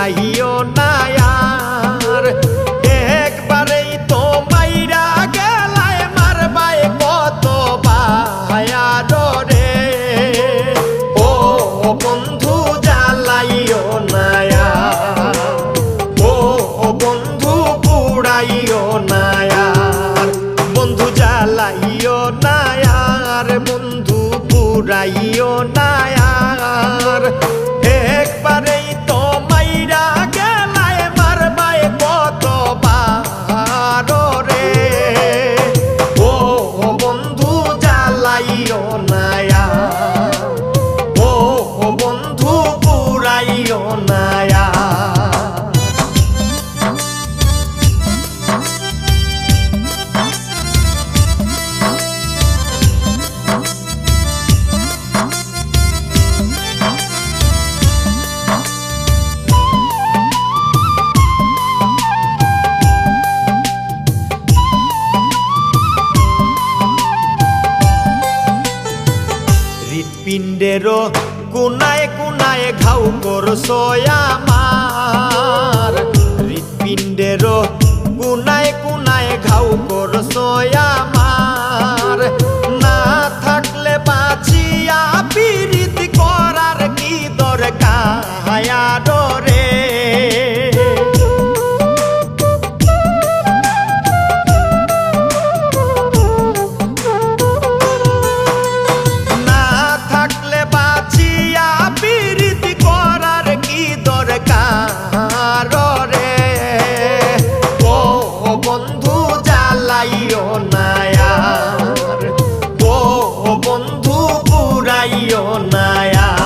পুরাইও না আর। একবারেই তো মাইরা গেলায় মারবায় কত বায়ার রে। ও বন্ধু জ্বালাইও না আর, ও বন্ধু পুরাইও না আর। বন্ধু জ্বালাইও না আর, বন্ধু পুরাইও না আর। একবারেই তো মাইরা গেলায় মারবায় কত বার রে। ও বন্ধু জ্বালাইও না আর, ও বন্ধু পুরাইও না আর। হৃৎপিণ্ডেরও কোনায় কোনায় ঘাউ করছো আমার। হৃৎপিণ্ডেরও কোনায় কোনায় ঘাউ করছো আমার। না থাকলে বাঁচিয়া পীড়িত করার কি দরকার রে। বন্ধু জ্বালাইও না আর, ও বন্ধু পুরাইও না আর।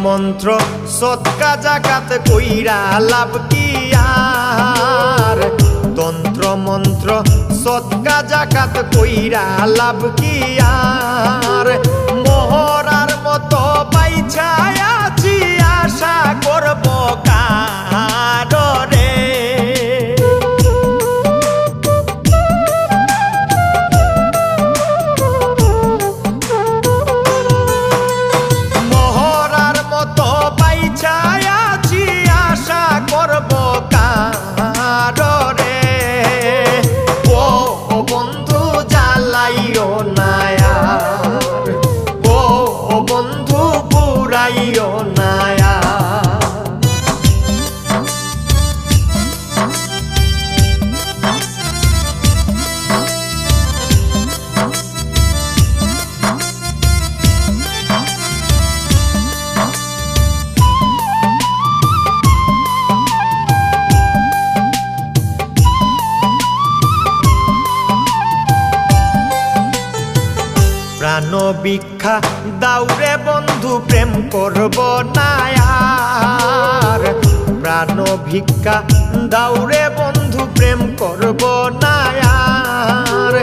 মন্ত্র সৎকা জাগাত কইরা লাভ কি আর। তন্ত্র মন্ত্র সৎকা জাগাত কইরা লাভ কি আর। মহরার মতো বাইছায় আছি আশা করব কার রে। জ্বালাইও না আর, ও বন্ধু পুরাইও না আর। প্রাণ ভিক্ষা দাউরে বন্ধু প্রেম করব না আর। প্রাণ ভিক্ষা দাউরে বন্ধু প্রেম করব না আর।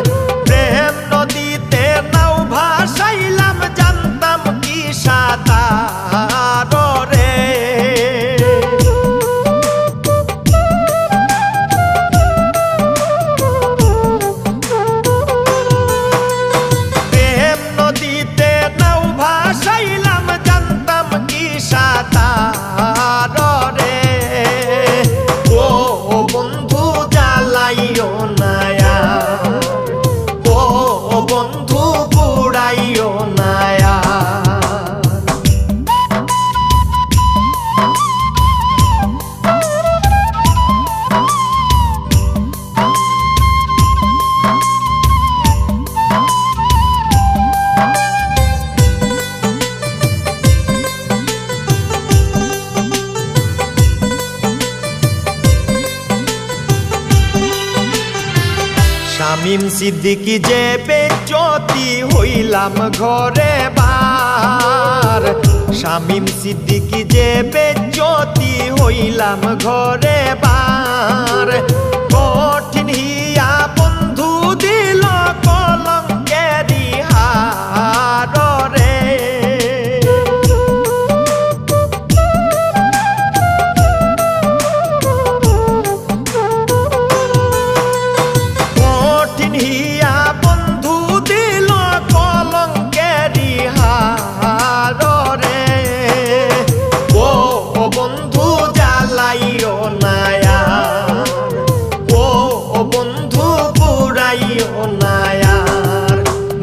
প্রেম নদীতে নাও ভাসাইলাম জানতাম কি সাঁতার রে। বন্ধু জ্বালাইও না আর, ও বন্ধু পুরাইও না আর। শামীম সিদ্দিকী যে বেজ্জতি হইলাম ঘরে বার। শামীম সিদ্দিকী যে বেজ্জতি হইলাম ঘরে বার। কঠিন হিয়া বন্ধু কলঙ্কেরি হার রে। কঠিন হিয়া বন্ধু দিল কলঙ্কেরি হার রে। ও বন্ধু জ্বালাইও নায়া, ও বন্ধু পুরাইও নায়ার,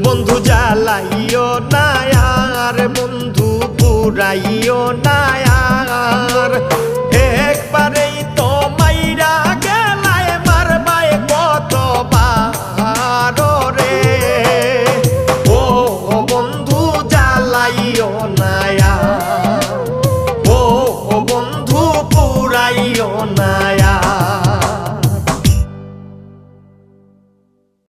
বন্ধু জ্বালাইও নায়ার, বন্ধু পুরাইও নায়ার।